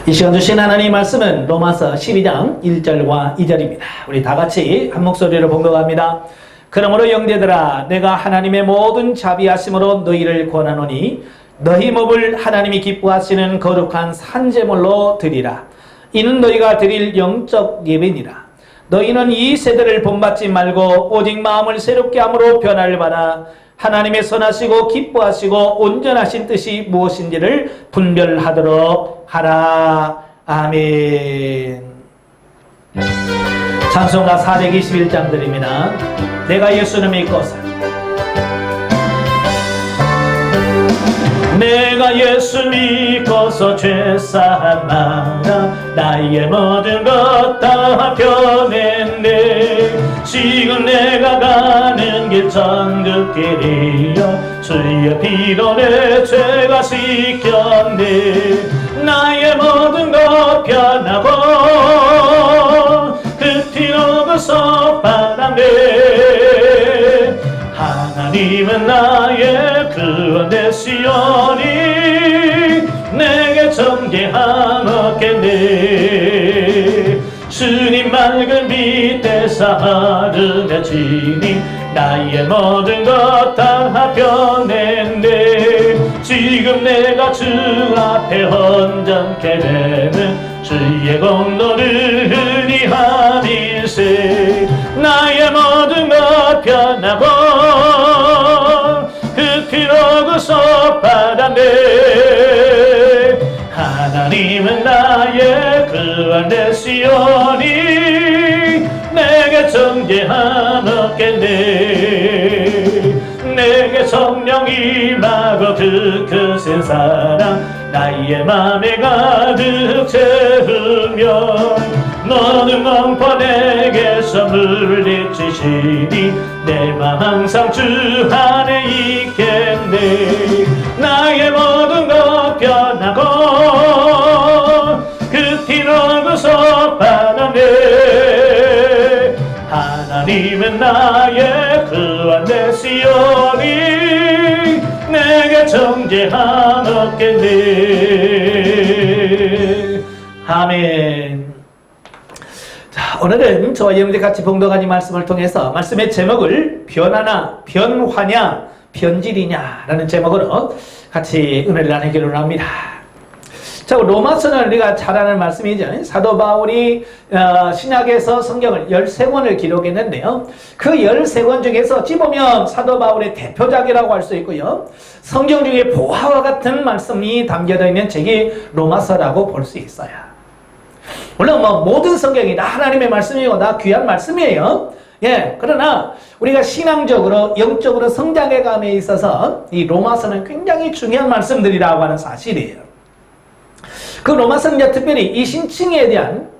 이 시간 주신 하나님 말씀은 로마서 12장 1절과 2절입니다. 우리 다 같이 한 목소리로 봉독합니다. 그러므로 형제들아, 내가 하나님의 모든 자비하심으로 너희를 권하노니 너희 몸을 하나님이 기뻐하시는 거룩한 산제물로 드리라. 이는 너희가 드릴 영적 예배니라. 너희는 이 세대를 본받지 말고 오직 마음을 새롭게 함으로 변화를 받아 하나님의 선하시고 기뻐하시고 온전하신 뜻이 무엇인지를 분별하도록 하라. 아멘. 찬송가 421장 드립니다. 내가 예수를 믿고서, 내가 예수 믿고서 죄사하나 나의 모든 것 다 변했네. 지금 내가 가는 길 천국길이여 주의 피로 내 죄가 씻겼네. 나의 모든 것 변하고 그 피로 그서 바람네. 하나님은 나의 구원 되시오니 내게 정죄함 없겠네. 주님 맑은 빛에서 흐르며지니 나의 모든 것 다 변했네. 지금 내가 주 앞에 온전케 되는 주의 공로를 의리함일세. 나의 모든 것 변하고 그 피로 그서 받았네. 하나님은 나의 구원 되시오니 내게 정죄함 없겠네. 내게 성령이 임하고 그 크신 사랑 나의 맘에 가득 채우며 너는 멍포 내게서 물리치시니 내 맘 항상 주 안에 있겠네. 나의 모든 것 변하고 그 피로 그서 받았네. 하나님은 나의 구원 되시오니 내게 정죄함 없겠네. 아멘. 자, 오늘은 저와 여러분들 같이 봉독한 이 말씀을 통해서 말씀의 제목을 변화나 변화냐 변질이냐 라는 제목으로 같이 은혜를 나누기로 합니다. 자, 로마서는 우리가 잘 아는 말씀이죠. 사도 바울이 신약에서 성경을 13권을 기록했는데요. 그 13권 중에서 찝으면 사도 바울의 대표작이라고 할 수 있고요. 성경 중에 보화와 같은 말씀이 담겨져 있는 책이 로마서라고 볼 수 있어요. 물론 모든 성경이 다 하나님의 말씀이고 다 귀한 말씀이에요. 예, 그러나 우리가 신앙적으로 영적으로 성장해 감에 있어서 이 로마서는 굉장히 중요한 말씀들이라고 하는 사실이에요. 그 로마서는 특별히 이 신칭에 대한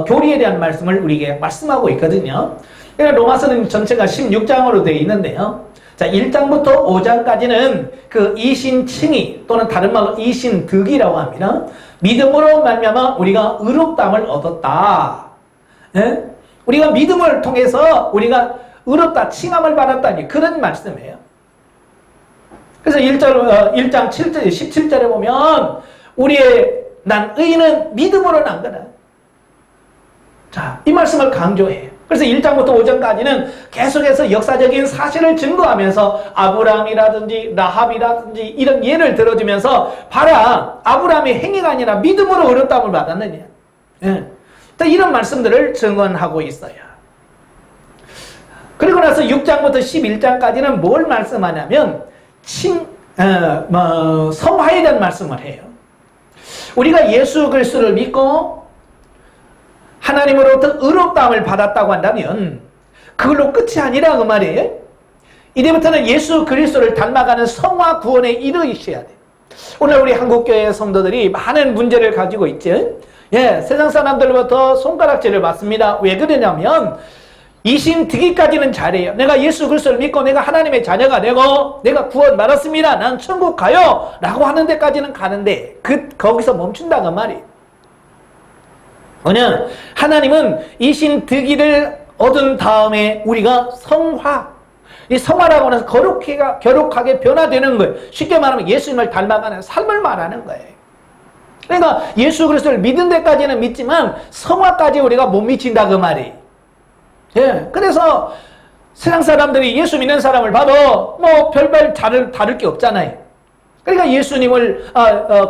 교리에 대한 말씀을 우리에게 말씀하고 있거든요. 그러니까 로마서는 전체가 16장으로 되어 있는데요. 자, 1장부터 5장까지는 그 이신칭의 또는 다른 말로 이신득이라고 합니다. 믿음으로 말미암아 우리가 의롭다함을 얻었다. 예? 우리가 믿음을 통해서 우리가 의롭다, 칭함을 받았다니 그런 말씀이에요. 그래서 1장 7절, 17절에 보면 난 의인은 믿음으로 난 거다. 자, 이 말씀을 강조해요. 그래서 1장부터 5장까지는 계속해서 역사적인 사실을 증거하면서 아브라함이라든지 라합이라든지 이런 예를 들어주면서 봐라, 아브라함의 행위가 아니라 믿음으로 의롭다함을 받았느냐. 예. 이런 말씀들을 증언하고 있어요. 그리고 나서 6장부터 11장까지는 뭘 말씀하냐면 성화에 대한 말씀을 해요. 우리가 예수 그리스도를 믿고 하나님으로부터 의롭다함을 받았다고 한다면 그걸로 끝이 아니라 그 말이에요. 이제부터는 예수 그리스도를 닮아가는 성화 구원에 이르셔야 돼. 오늘 우리 한국교회 성도들이 많은 문제를 가지고 있죠. 예, 세상 사람들로부터 손가락질을 받습니다. 왜 그러냐면 이신득이까지는 잘해요. 내가 예수 그리스도를 믿고 내가 하나님의 자녀가 되고 내가 구원 받았습니다. 난 천국 가요 라고 하는 데까지는 가는데 거기서 멈춘다고 말이에요. 왜냐, 하나님은 이신득이를 얻은 다음에 우리가 이 성화라고 하는 거룩하게 변화되는 거예요. 쉽게 말하면 예수님을 닮아가는 삶을 말하는 거예요. 그러니까 예수 그리스도를 믿는 데까지는 믿지만 성화까지 우리가 못 미친다 그 말이. 예, 그래서 세상 사람들이 예수 믿는 사람을 봐도 뭐 별별 다를 게 없잖아요. 그러니까 예수님을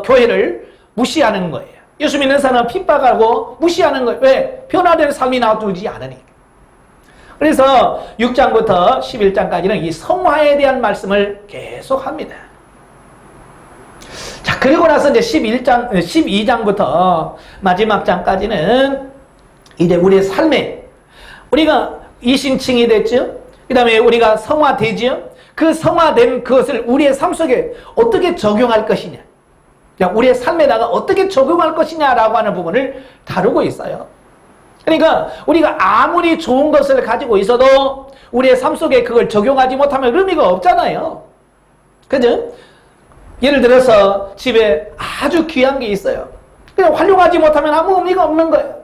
교회를 무시하는 거예요. 예수 믿는 사람은 핍박하고 무시하는 거예요. 왜? 변화된 삶이 나오지 않으니. 그래서 6장부터 11장까지는 이 성화에 대한 말씀을 계속 합니다. 자, 그리고 나서 이제 12장부터 마지막 장까지는 이제 우리의 삶에 우리가 이신칭이 됐죠. 그 다음에 우리가 성화되죠. 그 성화된 그것을 우리의 삶 속에 어떻게 적용할 것이냐. 우리의 삶에다가 어떻게 적용할 것이냐라고 하는 부분을 다루고 있어요. 그러니까 우리가 아무리 좋은 것을 가지고 있어도 우리의 삶 속에 그걸 적용하지 못하면 의미가 없잖아요. 그죠? 예를 들어서 집에 아주 귀한 게 있어요. 그냥 활용하지 못하면 아무 의미가 없는 거예요.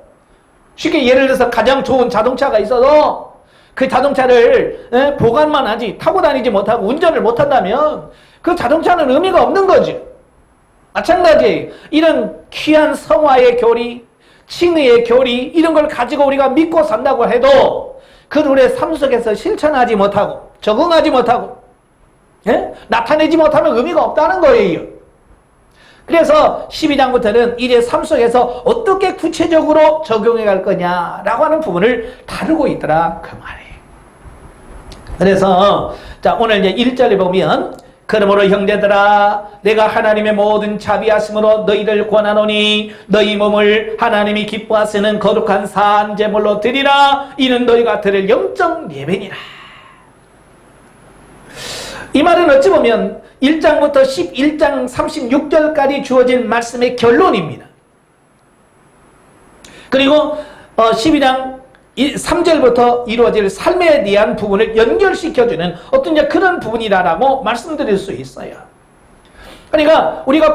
쉽게 예를 들어서 가장 좋은 자동차가 있어도 그 자동차를 보관만 하지 타고 다니지 못하고 운전을 못한다면 그 자동차는 의미가 없는 거죠. 마찬가지 이런 귀한 성화의 교리, 칭의의 교리 이런 걸 가지고 우리가 믿고 산다고 해도 그걸 우리의 삶 속에서 실천하지 못하고 적응하지 못하고 나타내지 못하면 의미가 없다는 거예요. 그래서 12장부터는 이제 삶 속에서 어떻게 구체적으로 적용해 갈 거냐라고 하는 부분을 다루고 있더라 그 말이에요. 그래서 자 오늘 이제 1절에 보면 그러므로 형제들아 내가 하나님의 모든 자비하심으로 너희를 권하노니 너희 몸을 하나님이 기뻐하시는 거룩한 산 제물로 드리라. 이는 너희가 드릴 영적 예배니라. 이 말은 어찌 보면 1장부터 11장 36절까지 주어진 말씀의 결론입니다. 그리고 12장 3절부터 이루어질 삶에 대한 부분을 연결시켜주는 어떤 그런 부분이라고 말씀드릴 수 있어요. 그러니까 우리가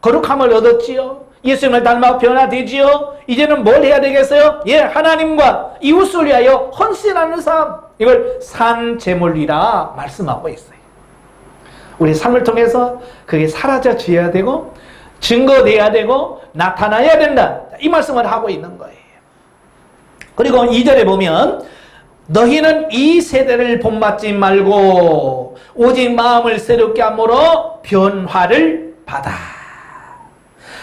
거룩함을 얻었지요. 예수님을 닮아 변화되지요. 이제는 뭘 해야 되겠어요? 예, 하나님과 이웃을 위하여 헌신하는 삶. 이걸 산 제물이라 말씀하고 있어요. 우리 삶을 통해서 그게 사라져져야 되고 증거돼야 되고 나타나야 된다. 이 말씀을 하고 있는 거예요. 그리고 2절에 보면 너희는 이 세대를 본받지 말고 오직 마음을 새롭게 함으로 변화를 받아.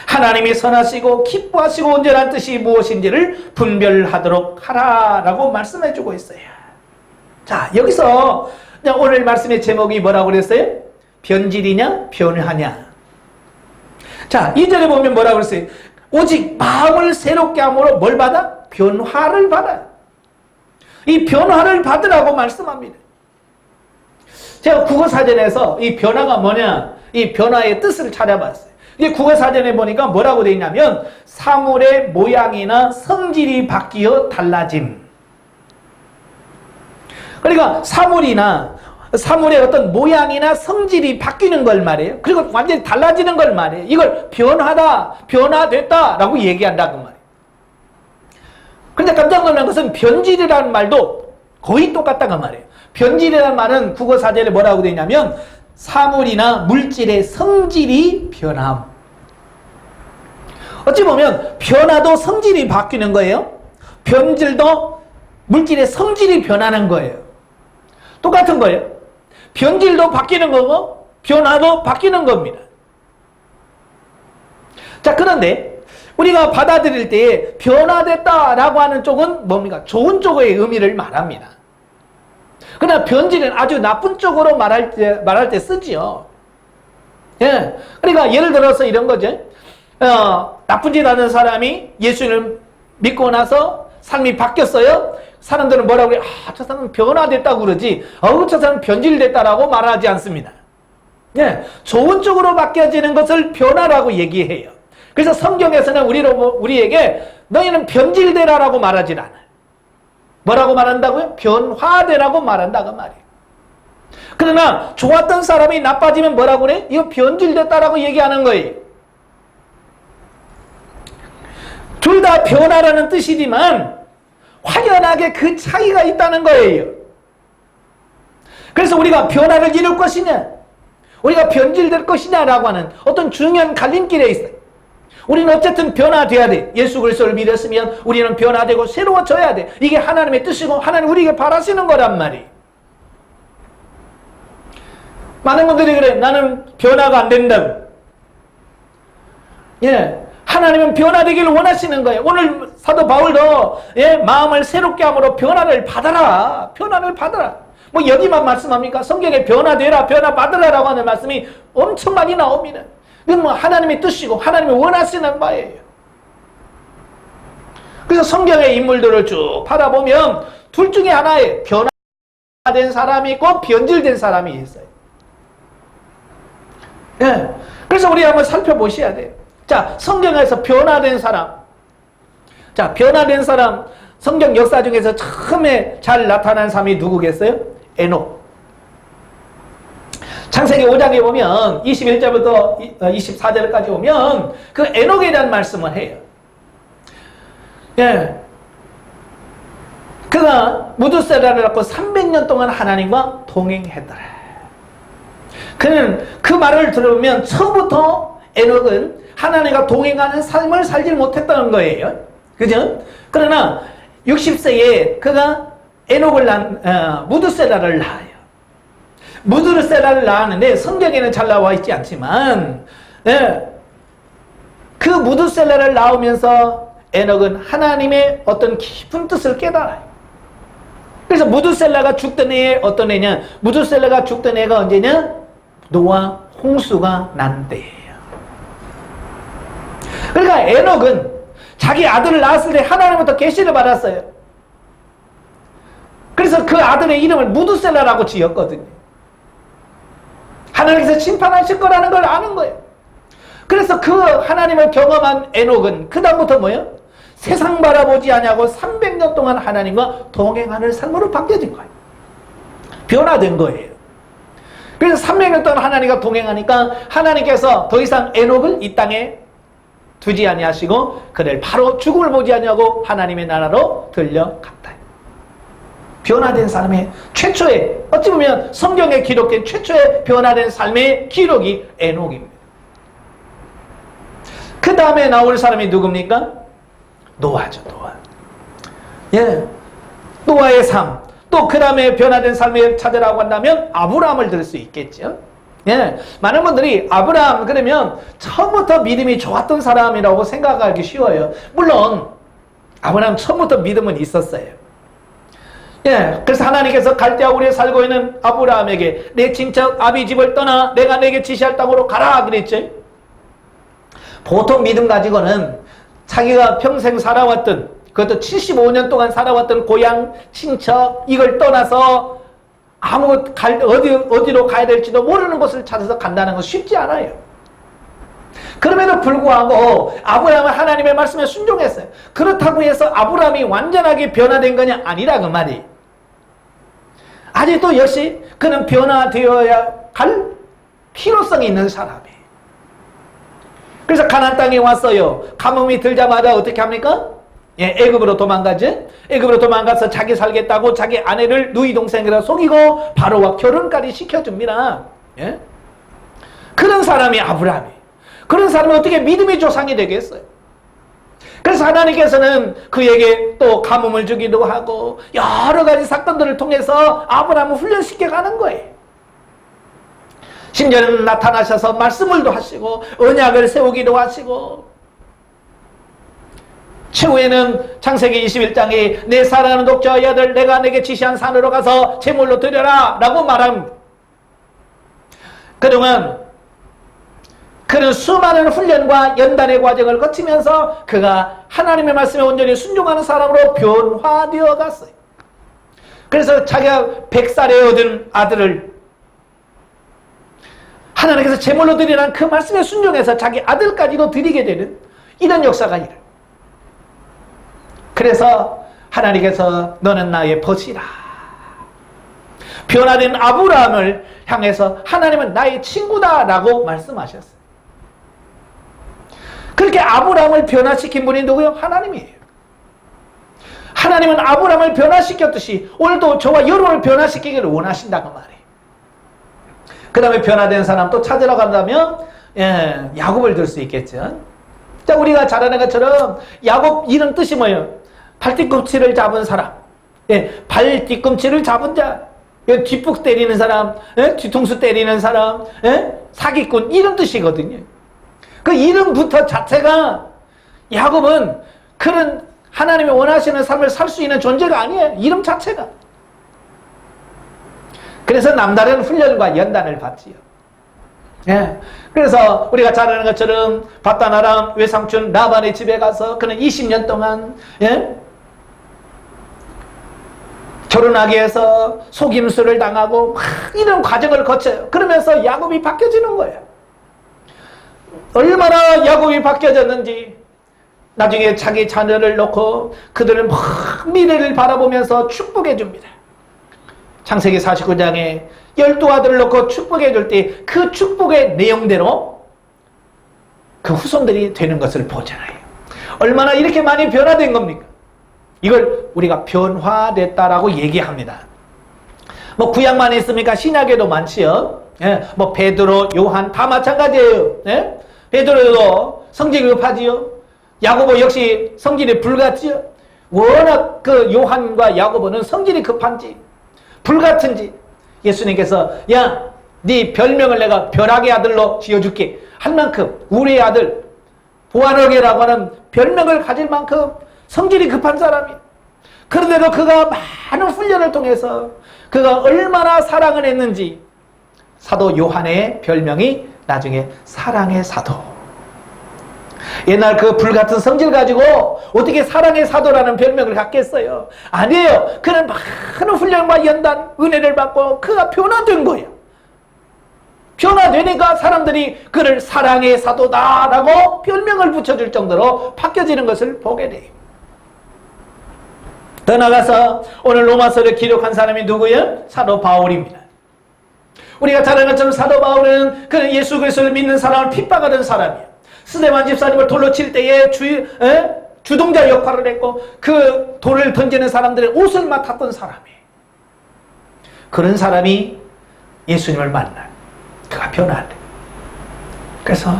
하나님이 선하시고 기뻐하시고 온전한 뜻이 무엇인지를 분별하도록 하라라고 말씀해주고 있어요. 자, 여기서 오늘 말씀의 제목이 뭐라고 그랬어요? 변질이냐 변화냐. 자, 2절에 보면 뭐라고 그랬어요? 오직 마음을 새롭게 함으로 뭘 받아? 변화를 받아. 이 변화를 받으라고 말씀합니다. 제가 국어사전에서 이 변화가 뭐냐, 이 변화의 뜻을 찾아봤어요. 이게 국어사전에 보니까 뭐라고 되어 있냐면 사물의 모양이나 성질이 바뀌어 달라짐. 그러니까 사물의 어떤 모양이나 성질이 바뀌는 걸 말이에요. 그리고 완전히 달라지는 걸 말이에요. 이걸 변화됐다 라고 얘기한다고 말이에요. 그런데 깜짝 놀란 것은 변질이라는 말도 거의 똑같다고 말이에요. 변질이라는 말은 국어사전에 뭐라고 되어 있냐면 사물이나 물질의 성질이 변함. 어찌 보면 변화도 성질이 바뀌는 거예요. 변질도 물질의 성질이 변하는 거예요. 똑같은 거예요. 변질도 바뀌는 거고 변화도 바뀌는 겁니다. 자, 그런데 우리가 받아들일 때 변화됐다라고 하는 쪽은 뭡니까? 좋은 쪽의 의미를 말합니다. 그러나 변질은 아주 나쁜 쪽으로 말할 때 쓰지요. 예. 그러니까 예를 들어서 이런 거죠. 나쁜 짓 하는 사람이 예수를 믿고 나서 삶이 바뀌었어요. 사람들은 뭐라고 그래요? 저 사람은 변화됐다고 그러지. 저 사람은 변질됐다라고 말하지 않습니다. 예. 좋은 쪽으로 바뀌어지는 것을 변화라고 얘기해요. 그래서 성경에서는 우리에게 너희는 변질되라라고 말하지 않아요. 뭐라고 말한다고요? 변화되라고 말한다고 말이에요. 그러나 좋았던 사람이 나빠지면 뭐라고 그래? 이거 변질됐다라고 얘기하는 거예요. 둘 다 변화라는 뜻이지만 확연하게 그 차이가 있다는 거예요. 그래서 우리가 변화를 이룰 것이냐, 우리가 변질될 것이냐라고 하는 어떤 중요한 갈림길에 있어요. 우리는 어쨌든 변화돼야 돼. 예수 그리스도를 믿었으면 우리는 변화되고 새로워져야 돼. 이게 하나님의 뜻이고 하나님 우리에게 바라시는 거란 말이에요. 많은 분들이 그래. 나는 변화가 안 된다고. 예. 하나님은 변화되기를 원하시는 거예요. 오늘 사도 바울도 마음을 새롭게 함으로 변화를 받아라. 변화를 받아라. 뭐 여기만 말씀합니까? 성경에 변화되라, 변화받으라라고 하는 말씀이 엄청 많이 나옵니다. 이건 뭐 하나님의 뜻이고 하나님이 원하시는 바예요. 그래서 성경의 인물들을 쭉 바라보면 둘 중에 하나에 변화된 사람이 있고 변질된 사람이 있어요. 예. 그래서 우리 한번 살펴보셔야 돼요. 자, 성경에서 변화된 사람. 자, 변화된 사람, 성경 역사 중에서 처음에 잘 나타난 사람이 누구겠어요? 에녹. 창세기 5장에 보면 21절부터 24절까지 보면 그 에녹에 대한 말씀을 해요. 예. 그가 무두세라를 낳고 300년 동안 하나님과 동행했더라. 그는 그 말을 들으면 처음부터 에녹은 하나님과 동행하는 삶을 살지 못했다는 거예요. 그죠? 그러나 60세에 그가 에녹을 무두세라를 낳아요. 무두세라를 낳았는데 성경에는 잘 나와 있지 않지만 그 무두세라를 낳으면서 에녹은 하나님의 어떤 깊은 뜻을 깨달아요. 그래서 무두셀라가 죽던 해에 어떤 해냐? 무두셀라가 죽던 해가 언제냐? 노아 홍수가 난 때예요. 그러니까 에녹은 자기 아들을 낳았을 때 하나님부터 계시를 받았어요. 그래서 그 아들의 이름을 무두셀라라고 지었거든요. 하나님께서 심판하실 거라는 걸 아는 거예요. 그래서 그 하나님을 경험한 에녹은 그 다음부터 뭐예요? 세상 바라보지 않냐고 300년 동안 하나님과 동행하는 삶으로 바뀌어진 거예요. 변화된 거예요. 그래서 300년 동안 하나님과 동행하니까 하나님께서 더 이상 에녹을 이 땅에 두지 아니하시고 그를 바로 죽음을 보지 아니하고 하나님의 나라로 들려갔다. 변화된 사람의 최초의, 어찌 보면 성경에 기록된 최초의 변화된 삶의 기록이 에녹입니다. 그 다음에 나올 사람이 누굽니까? 노아죠, 노아. 예. 노아의 삶. 또 그 다음에 변화된 삶을 찾으라고 한다면 아브라함을 들 수 있겠죠. 예. 많은 분들이 아브라함 그러면 처음부터 믿음이 좋았던 사람이라고 생각하기 쉬워요. 물론 아브라함 처음부터 믿음은 있었어요. 예. 그래서 하나님께서 갈대아 우리에 살고 있는 아브라함에게 내 친척 아비 집을 떠나 내가 내게 지시할 땅으로 가라 그랬죠. 보통 믿음 가지고는 자기가 평생 살아왔던, 그것도 75년 동안 살아왔던 고향, 친척 이걸 떠나서 어디로 가야 될지도 모르는 곳을 찾아서 간다는 건 쉽지 않아요. 그럼에도 불구하고 아브라함은 하나님의 말씀에 순종했어요. 그렇다고 해서 아브라함이 완전하게 변화된 거냐? 아니라 그 말이. 아직도 역시 그는 변화되어야 할 필요성이 있는 사람이에요. 그래서 가나안 땅에 왔어요. 가뭄이 들자마자 어떻게 합니까? 예, 애굽으로 도망가지. 애굽으로 도망가서 자기 살겠다고 자기 아내를 누이 동생이라 속이고 바로와 결혼까지 시켜줍니다. 예? 그런 사람이 아브라함이. 그런 사람이 어떻게 믿음의 조상이 되겠어요? 그래서 하나님께서는 그에게 또 가뭄을 주기도 하고 여러 가지 사건들을 통해서 아브라함을 훈련시켜 가는 거예요. 심지어는 나타나셔서 말씀을도 하시고 언약을 세우기도 하시고 최후에는 창세기 21장에 내 사랑하는 독자의 아들 내가 내게 지시한 산으로 가서 제물로 드려라 라고 말합니다. 그동안 그는 수많은 훈련과 연단의 과정을 거치면서 그가 하나님의 말씀에 온전히 순종하는 사람으로 변화되어 갔어요. 그래서 자기가 100살에 얻은 아들을 하나님께서 제물로 드리라는 그 말씀에 순종해서 자기 아들까지도 드리게 되는 이런 역사가 일어나요. 그래서 하나님께서 너는 나의 벗이라. 변화된 아브라함을 향해서 하나님은 나의 친구다라고 말씀하셨어요. 그렇게 아브라함을 변화시킨 분이 누구요? 하나님이에요. 하나님은 아브라함을 변화시켰듯이 오늘도 저와 여러분을 변화시키기를 원하신다고 말해요. 그 다음에 변화된 사람 또 찾으러 간다면 야곱을 들 수 있겠죠. 자, 우리가 잘 아는 것처럼 야곱 이런 뜻이 뭐예요? 발뒤꿈치를 잡은 사람. 예, 발 뒤꿈치를 잡은 자. 예, 뒷북 때리는 사람, 예? 뒤통수 때리는 사람, 예? 사기꾼 이런 뜻이거든요. 그 이름부터 자체가 야곱은 그런 하나님이 원하시는 삶을 살 수 있는 존재가 아니에요. 이름 자체가. 그래서 남다른 훈련과 연단을 받지요. 예. 그래서 우리가 잘 아는 것처럼 바단 아람 외삼촌 라반의 집에 가서 그는 20년 동안 예? 결혼하기 위해서 속임수를 당하고 막 이런 과정을 거쳐요. 그러면서 야곱이 바뀌어지는 거예요. 얼마나 야곱이 바뀌어졌는지 나중에 자기 자녀를 놓고 그들은 막 미래를 바라보면서 축복해 줍니다. 창세기 49장에 12아들을 놓고 축복해 줄 때 그 축복의 내용대로 그 후손들이 되는 것을 보잖아요. 얼마나 이렇게 많이 변화된 겁니까? 이걸 우리가 변화됐다라고 얘기합니다. 뭐 구약만 있습니까? 신약에도 많지요. 예, 뭐 베드로, 요한 다 마찬가지예요. 예? 베드로도 성질이 급하지요. 야고보 역시 성질이 불같지요. 워낙 그 요한과 야고보는 성질이 급한지 불같은지 예수님께서 야, 네 별명을 내가 벼락의 아들로 지어줄게 할 만큼 우리의 아들 보아너게라고 하는 별명을 가질 만큼 성질이 급한 사람이. 그런데도 그가 많은 훈련을 통해서 그가 얼마나 사랑을 했는지 사도 요한의 별명이 나중에 사랑의 사도. 옛날 그 불같은 성질 가지고 어떻게 사랑의 사도라는 별명을 갖겠어요? 아니에요. 그는 많은 훈련과 연단, 은혜를 받고 그가 변화된 거예요. 변화되니까 사람들이 그를 사랑의 사도다라고 별명을 붙여줄 정도로 바뀌어지는 것을 보게 돼요. 더 나아가서 오늘 로마서를 기록한 사람이 누구예요? 사도 바울입니다. 우리가 잘 아는 것처럼 사도 바울은 그는 예수 그리스도를 믿는 사람을 핍박하던 사람이에요. 스데반 집사님을 돌로 칠 때에 주동자 역할을 했고 그 돌을 던지는 사람들의 옷을 맡았던 사람이에요. 그런 사람이 예수님을 만나 그가 변화를. 그래서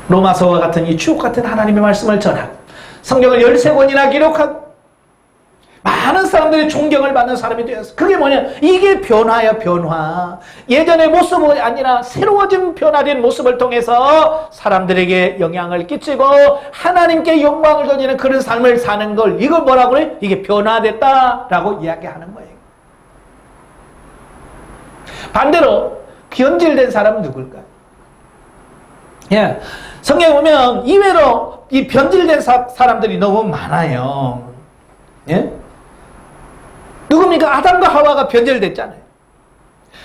로마서와 같은 이 주옥 같은 하나님의 말씀을 전하고 성경을 13권이나 기록하고 많은 사람들이 존경을 받는 사람이 되었어. 그게 뭐냐? 이게 변화야, 변화. 예전의 모습이 아니라 새로워진 변화된 모습을 통해서 사람들에게 영향을 끼치고 하나님께 영광을 돌리는 그런 삶을 사는 걸 이걸 뭐라고 그래? 이게 변화됐다라고 이야기하는 거예요. 반대로 변질된 사람은 누굴까? 예, 성경에 보면 이외로 이 변질된 사람들이 너무 많아요. 예? 누굽니까? 아담과 하와가 변질됐잖아요.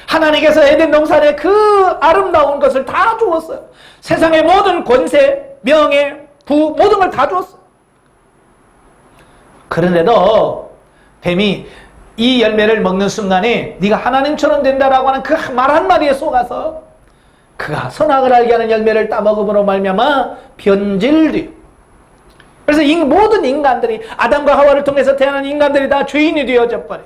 하나님께서 에덴 동산에 그 아름다운 것을 다 주었어요. 세상의 모든 권세, 명예, 부 모든 걸 다 주었어요. 그런데도 뱀이 이 열매를 먹는 순간에 네가 하나님처럼 된다라고 하는 그 말 한마디에 속아서 그가 선악을 알게 하는 열매를 따먹음으로 말미암아 변질돼요. 그래서 모든 인간들이 아담과 하와를 통해서 태어난 인간들이 다 죄인이 되어져 버려요.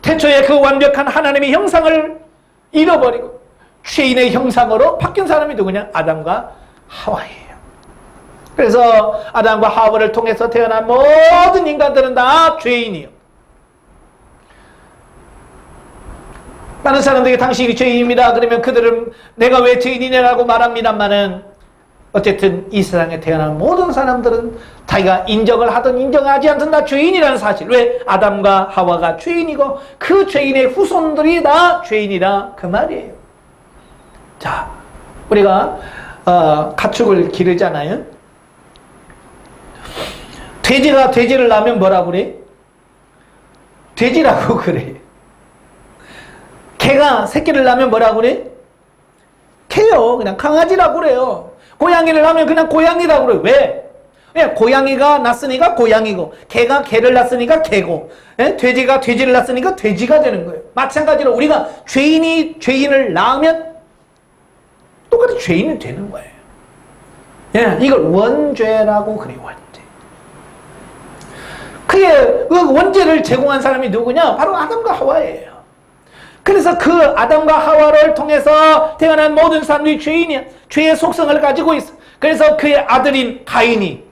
태초에 그 완벽한 하나님의 형상을 잃어버리고 죄인의 형상으로 바뀐 사람이 누구냐? 아담과 하와예요. 그래서 아담과 하와를 통해서 태어난 모든 인간들은 다 죄인이요. 많은 사람들이 당신이 죄인입니다. 그러면 그들은 내가 왜 죄인이냐라고 말합니다만은 어쨌든 이 세상에 태어난 모든 사람들은 자기가 인정을 하든 인정하지 않든 다 죄인이라는 사실. 왜? 아담과 하와가 죄인이고 그 죄인의 후손들이 다 죄인이라 그 말이에요. 자, 우리가 가축을 기르잖아요. 돼지가 돼지를 낳으면 뭐라고 그래? 돼지라고 그래. 개가 새끼를 낳으면 뭐라고 그래? 개요. 그냥 강아지라고 그래요. 고양이를 하면 그냥 고양이라고 그래요. 왜? 왜? 고양이가 낳았으니까 고양이고 개가 개를 낳았으니까 개고 돼지가 돼지를 낳았으니까 돼지가 되는 거예요. 마찬가지로 우리가 죄인이 죄인을 낳으면 똑같이 죄인이 되는 거예요. 예, 이걸 원죄라고 그래요. 원죄. 그게 그 원죄를 제공한 사람이 누구냐? 바로 아담과 하와예요. 그래서 그 아담과 하와를 통해서 태어난 모든 사람들이 죄인이야. 죄의 속성을 가지고 있어. 그래서 그의 아들인 가인이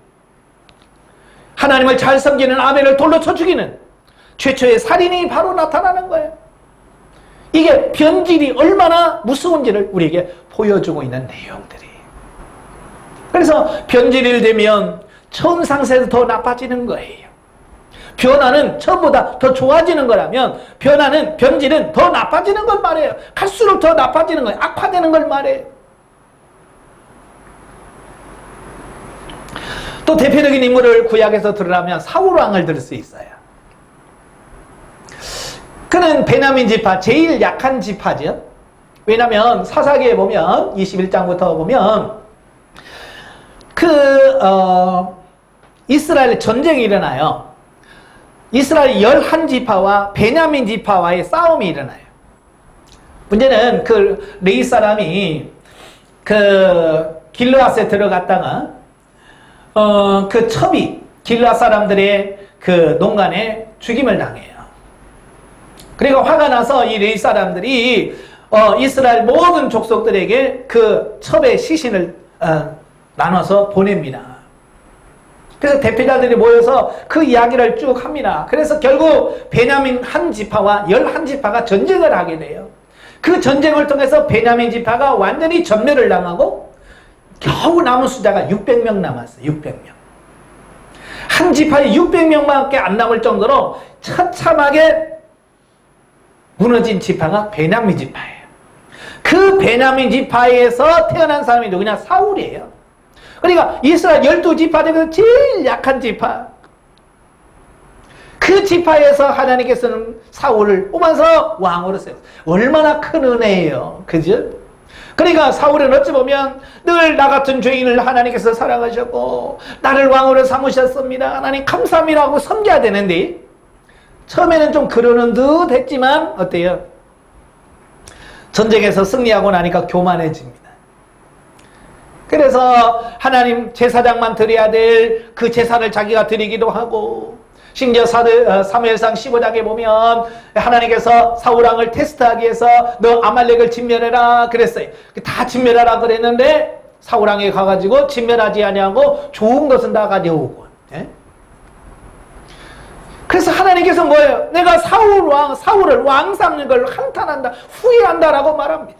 하나님을 잘 섬기는 아벨을 돌로 쳐 죽이는 최초의 살인이 바로 나타나는 거예요. 이게 변질이 얼마나 무서운지를 우리에게 보여주고 있는 내용들이에요. 그래서 변질이 되면 처음 상태에서 더 나빠지는 거예요. 변화는 처음보다 더 좋아지는 거라면 변질은 더 나빠지는 걸 말해요. 갈수록 더 나빠지는 거예요. 악화되는 걸 말해요. 또 대표적인 인물을 구약에서 들으라면 사울왕을 들을 수 있어요. 그는 베냐민 지파, 제일 약한 지파죠. 왜냐하면 사사기에 보면 21장부터 보면 이스라엘 전쟁이 일어나요. 이스라엘 11지파와 베냐민 지파와의 싸움이 일어나요. 문제는 그 레위 사람이 길르앗에 들어갔다가 그 첩이 길르앗 사람들의 그 농간에 죽임을 당해요. 그리고 화가 나서 이 레위 사람들이 이스라엘 모든 족속들에게 그 첩의 시신을 나눠서 보냅니다. 그래서 대표자들이 모여서 그 이야기를 쭉 합니다. 그래서 결국 베냐민 한 지파와 11지파가 전쟁을 하게 돼요. 그 전쟁을 통해서 베냐민 지파가 완전히 전멸을 당하고 겨우 남은 숫자가 600명 남았어요. 600명. 한 지파에 600명밖에 안 남을 정도로 처참하게 무너진 지파가 베냐민 지파예요. 그 베냐민 지파에서 태어난 사람이 누구냐? 사울이에요. 그러니까 이스라엘 12지파 중에서 제일 약한 지파. 그 지파에서 하나님께서는 사울을 뽑아서 왕으로 세웠어요. 얼마나 큰 은혜예요. 그죠? 그러니까 사울은 어찌 보면 늘 나 같은 죄인을 하나님께서 사랑하셨고 나를 왕으로 삼으셨습니다. 하나님 감사합니다라고 섬겨야 되는데 처음에는 좀 그러는 듯 했지만 어때요? 전쟁에서 승리하고 나니까 교만해집니다. 그래서 하나님 제사장만 드려야 될 그 제사를 자기가 드리기도 하고 심지어 사무엘상 15장에 보면 하나님께서 사울왕을 테스트하기 위해서 너 아말렉을 진멸해라 그랬어요. 다 진멸하라 그랬는데 사울왕에 가가지고 진멸하지 아니하고 좋은 것은 다 가져오고. 예? 그래서 하나님께서 뭐예요? 내가 사울을 왕 삼는 걸 한탄한다, 후회한다라고 말합니다.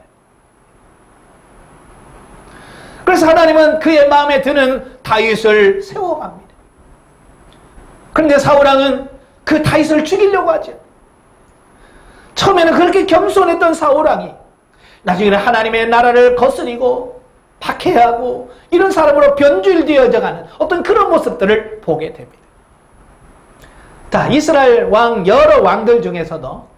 그래서 하나님은 그의 마음에 드는 다윗을 세워갑니다. 그런데 사울왕은 그 다윗을 죽이려고 하죠. 처음에는 그렇게 겸손했던 사울왕이 나중에는 하나님의 나라를 거스리고 박해하고 이런 사람으로 변질되어져가는 어떤 그런 모습들을 보게 됩니다. 자, 이스라엘 여러 왕들 중에서도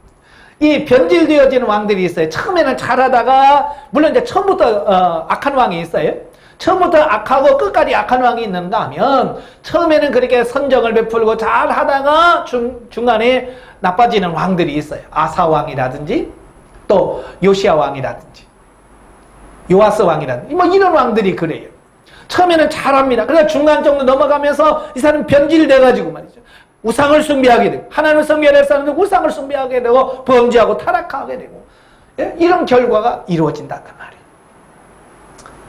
이 변질되어지는 왕들이 있어요. 처음에는 잘하다가 물론 이제 처음부터 악한 왕이 있어요. 처음부터 악하고 끝까지 악한 왕이 있는가 하면 처음에는 그렇게 선정을 베풀고 잘하다가 중간에 나빠지는 왕들이 있어요. 아사 왕이라든지 또 요시야 왕이라든지 요아스 왕이라든지 뭐 이런 왕들이 그래요. 처음에는 잘합니다. 그러나 중간 정도 넘어가면서 이 사람은 변질돼가지고 말이죠. 우상을 숭배하게 되고 하나님을 숭배할 사람은 우상을 숭배하게 되고 범죄하고 타락하게 되고 이런 결과가 이루어진단 말이에요.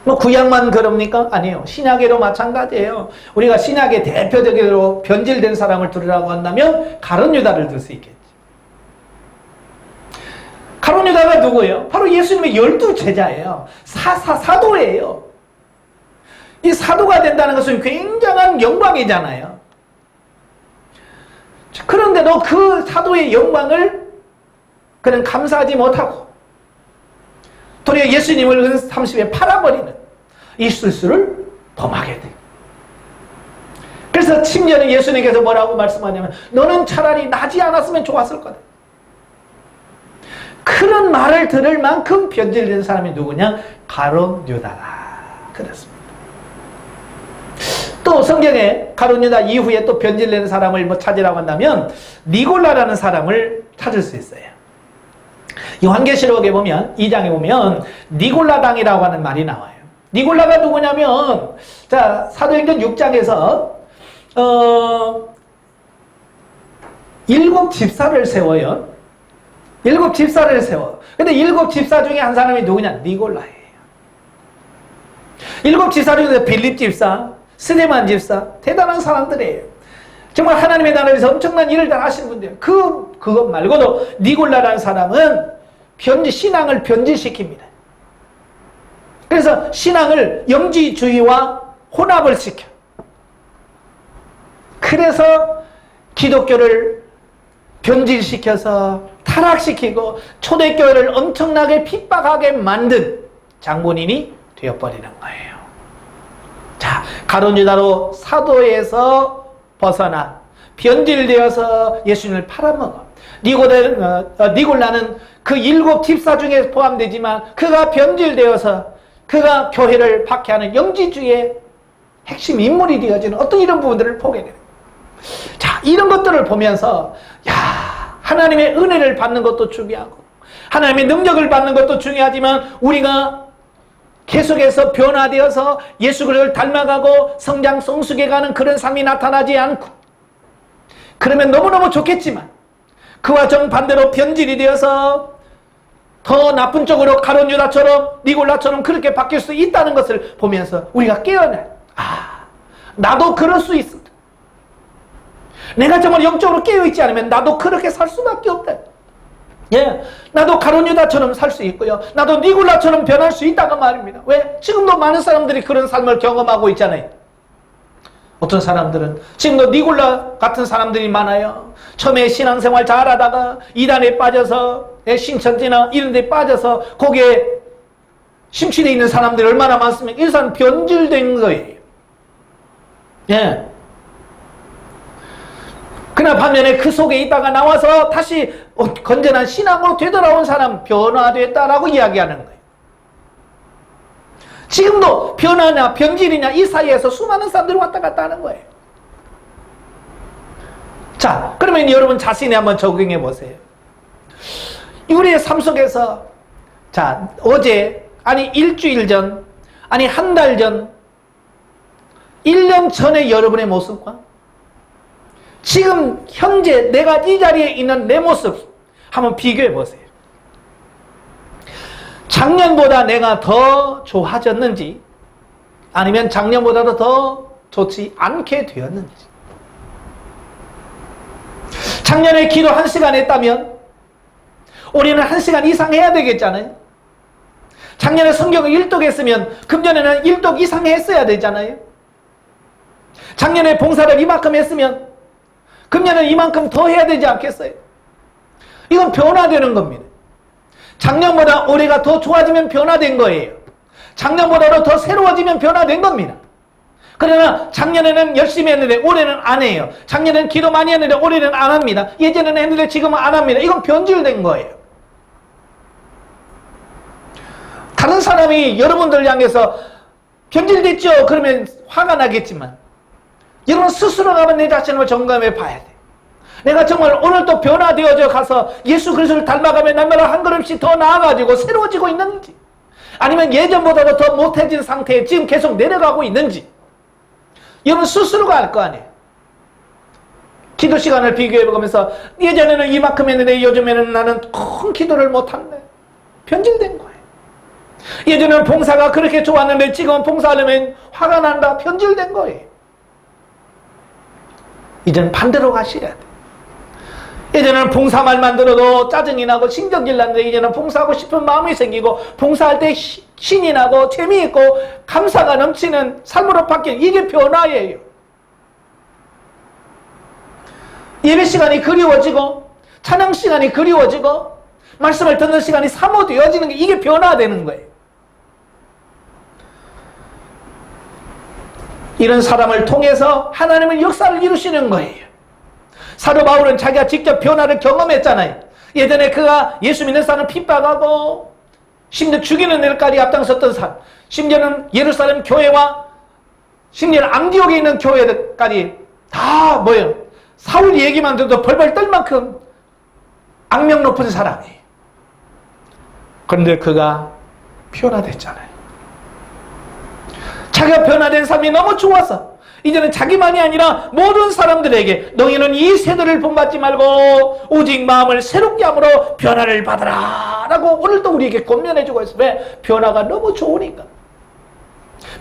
뭐 구약만 그럽니까? 아니에요. 신약에도 마찬가지예요. 우리가 신약의 대표적으로 변질된 사람을 들으라고 한다면 가룟 유다를 들 수 있겠지. 가룟 유다가 누구예요? 바로 예수님의 12제자예요. 사도예요. 이 사도가 된다는 것은 굉장한 영광이잖아요. 그런데도 그 사도의 영광을 그는 감사하지 못하고 도리어 예수님을 30에 팔아버리는 이 실수를 범하게 돼요. 그래서 심지어는 예수님께서 뭐라고 말씀하냐면 너는 차라리 나지 않았으면 좋았을 거다. 그런 말을 들을 만큼 변질된 사람이 누구냐? 가룟 유다다. 그렇습니다. 또 성경에 가룟 유다 이후에 또 변질된 사람을 뭐 찾으라고 한다면 니골라라는 사람을 찾을 수 있어요. 요한계시록에 보면 2장에 보면 니골라당이라고 하는 말이 나와요. 니골라가 누구냐면 자 사도행전 6장에서 7 집사를 세워요. 7 집사를 세워. 근데 7 집사 중에 한 사람이 누구냐? 니골라예요. 7 집사 중에 빌립 집사, 스데반 집사, 대단한 사람들이에요. 정말 하나님의 나라에서 엄청난 일을 다 하시는 분들. 그것 말고도 니골라라는 사람은 신앙을 변질시킵니다. 그래서 신앙을 영지주의와 혼합을 시켜. 그래서 기독교를 변질시켜서 타락시키고 초대교회를 엄청나게 핍박하게 만든 장본인이 되어버리는 거예요. 자, 가룟유다로 사도에서 벗어나 변질되어서 예수님을 팔아먹어. 니골라는 그 7 집사 중에 포함되지만 그가 변질되어서 그가 교회를 박해하는 영지주의의 핵심 인물이 되어지는 어떤 이런 부분들을 보게 돼요. 자, 이런 것들을 보면서 하나님의 은혜를 받는 것도 중요하고 하나님의 능력을 받는 것도 중요하지만 우리가 계속해서 변화되어서 예수 그리스도를 닮아가고 성장 성숙해 가는 그런 삶이 나타나지 않고 그러면 너무너무 좋겠지만 그와 정반대로 변질이 되어서 더 나쁜 쪽으로 가룟유다처럼 니골라처럼 그렇게 바뀔 수 있다는 것을 보면서 우리가 깨어나요. 나도 그럴 수 있어. 내가 정말 영적으로 깨어있지 않으면 나도 그렇게 살 수밖에 없다. 예, 나도 가룟유다처럼 살 수 있고요. 나도 니골라처럼 변할 수 있다고 말입니다. 왜? 지금도 많은 사람들이 그런 삶을 경험하고 있잖아요. 어떤 사람들은 지금도 니골라 같은 사람들이 많아요. 처음에 신앙생활 잘하다가 이단에 빠져서 신천지나 이런 데 빠져서 거기에 심취되어 있는 사람들이 얼마나 많습니까? 이 사람 변질된 거예요. 예. 그러나 반면에 그 속에 있다가 나와서 다시 건전한 신앙으로 되돌아온 사람 변화됐다라고 이야기하는 거예요. 지금도 변화냐 변질이냐 이 사이에서 수많은 사람들이 왔다 갔다 하는 거예요. 자, 그러면 여러분 자신이 한번 적용해 보세요. 우리의 삶 속에서 자, 어제 아니 일주일 전 아니 한 달 전 1년 전의 여러분의 모습과 지금 현재 내가 이 자리에 있는 내 모습 한번 비교해 보세요. 작년보다 내가 더 좋아졌는지 아니면 작년보다도 더 좋지 않게 되었는지. 작년에 기도 1시간 했다면 올해는 1시간 이상 해야 되겠잖아요. 작년에 성경을 1독 했으면 금년에는 1독 이상 했어야 되잖아요. 작년에 봉사를 이만큼 했으면 금년은 이만큼 더 해야 되지 않겠어요? 이건 변화되는 겁니다. 작년보다 올해가 더 좋아지면 변화된 거예요. 작년보다도 더 새로워지면 변화된 겁니다. 그러나 작년에는 열심히 했는데 올해는 안 해요. 작년에는 기도 많이 했는데 올해는 안 합니다. 예전에는 했는데 지금은 안 합니다. 이건 변질된 거예요. 다른 사람이 여러분들 향해서 변질됐죠? 그러면 화가 나겠지만 여러분 스스로가 한번 내 자신을 점검해 봐야 돼. 내가 정말 오늘 또 변화되어져 가서 예수 그리스도를 닮아가며 날마다 한 걸음씩 더 나아가지고 새로워지고 있는지 아니면 예전보다도 더 못해진 상태에 지금 계속 내려가고 있는지 여러분 스스로가 알 거 아니에요. 기도 시간을 비교해 보면서 예전에는 이만큼 했는데 요즘에는 나는 큰 기도를 못한다. 변질된 거예요. 예전에는 봉사가 그렇게 좋았는데 지금은 봉사하려면 화가 난다. 변질된 거예요. 이제는 반대로 가셔야 돼. 예전에는 봉사 말만 들어도 짜증이 나고 신경질 났는데 이제는 봉사하고 싶은 마음이 생기고 봉사할 때 신이 나고 재미있고 감사가 넘치는 삶으로 바뀌는 이게 변화예요. 예배 시간이 그리워지고 찬양 시간이 그리워지고 말씀을 듣는 시간이 사모되어지는 게 이게 변화되는 거예요. 이런 사람을 통해서 하나님의 역사를 이루시는 거예요. 사도 바울은 자기가 직접 변화를 경험했잖아요. 예전에 그가 예수 믿는 사람을 핍박하고 심지어 죽이는 일까지 앞장섰던 사람, 심지어는 예루살렘 교회와 심지어는 안디옥에 있는 교회까지 다 뭐예요? 사울 얘기만 들어도 벌벌 떨 만큼 악명 높은 사람이에요. 그런데 그가 변화됐잖아요. 자기가 변화된 삶이 너무 좋아서 이제는 자기만이 아니라 모든 사람들에게 너희는 이 세대를 본받지 말고 오직 마음을 새롭게 함으로 변화를 받으라 라고 오늘도 우리에게 권면해주고 있어요. 왜? 변화가 너무 좋으니까.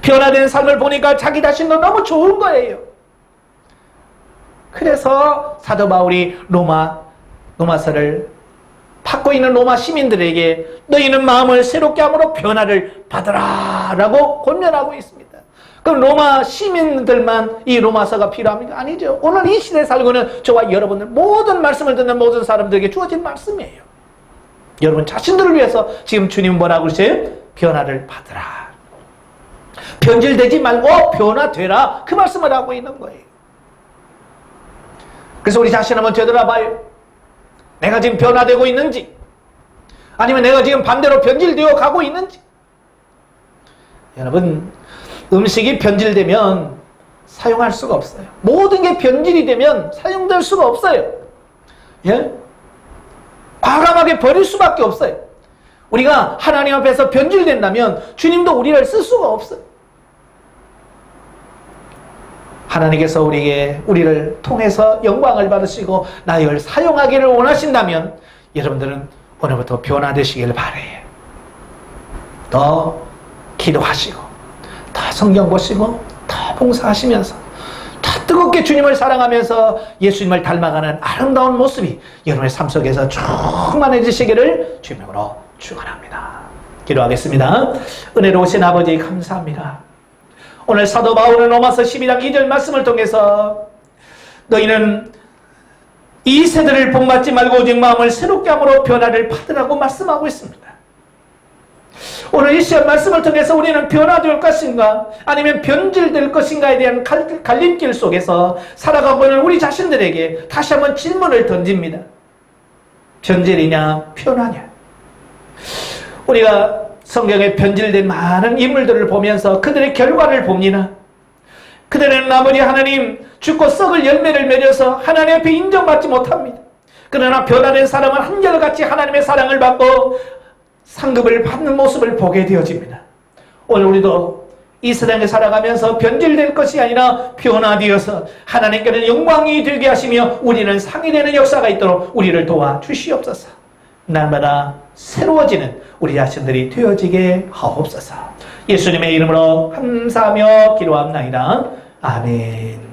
변화된 삶을 보니까 자기 자신도 너무 좋은 거예요. 그래서 사도 바울이 로마서를 받고 있는 로마 시민들에게 너희는 마음을 새롭게 함으로 변화를 받으라 라고 권면하고 있습니다. 그럼 로마 시민들만 이 로마서가 필요합니까? 아니죠. 오늘 이 시대에 살고 있는 저와 여러분들 모든 말씀을 듣는 모든 사람들에게 주어진 말씀이에요. 여러분 자신들을 위해서 지금 주님 뭐라고 그러세요? 변화를 받으라. 변질되지 말고 변화되라. 그 말씀을 하고 있는 거예요. 그래서 우리 자신 한번 되돌아봐요. 내가 지금 변화되고 있는지 아니면 내가 지금 반대로 변질되어 가고 있는지. 여러분 음식이 변질되면 사용할 수가 없어요. 모든 게 변질이 되면 사용될 수가 없어요. 예? 과감하게 버릴 수밖에 없어요. 우리가 하나님 앞에서 변질된다면 주님도 우리를 쓸 수가 없어요. 하나님께서 우리를 통해서 영광을 받으시고 나를 사용하기를 원하신다면 여러분들은 오늘부터 변화되시길 바라요. 더 기도하시고 더 성경 보시고 더 봉사하시면서 더 뜨겁게 주님을 사랑하면서 예수님을 닮아가는 아름다운 모습이 여러분의 삶 속에서 충만해지시기를 주님으로 축원합니다. 기도하겠습니다. 은혜로우신 아버지 감사합니다. 오늘 사도 바울은 로마서 12장 2절 말씀을 통해서 너희는 이 세대를 본받지 말고 오직 마음을 새롭게 함으로 변화를 받으라고 말씀하고 있습니다. 오늘 이 시간 말씀을 통해서 우리는 변화될 것인가 아니면 변질될 것인가에 대한 갈림길 속에서 살아가고 있는 우리 자신들에게 다시 한번 질문을 던집니다. 변질이냐 변화냐. 우리가 성경에 변질된 많은 인물들을 보면서 그들의 결과를 봅니다. 그들은 아무리 하나님 죽고 썩을 열매를 맺어서 하나님 앞에 인정받지 못합니다. 그러나 변화된 사람은 한결같이 하나님의 사랑을 받고 상급을 받는 모습을 보게 되어집니다. 오늘 우리도 이 세상에 살아가면서 변질될 것이 아니라 변화되어서 하나님께는 영광이 되게 하시며 우리는 상이 되는 역사가 있도록 우리를 도와주시옵소서. 날마다 새로워지는 우리 자신들이 되어지게 하옵소서. 예수님의 이름으로 감사하며 기도합나이다. 아멘.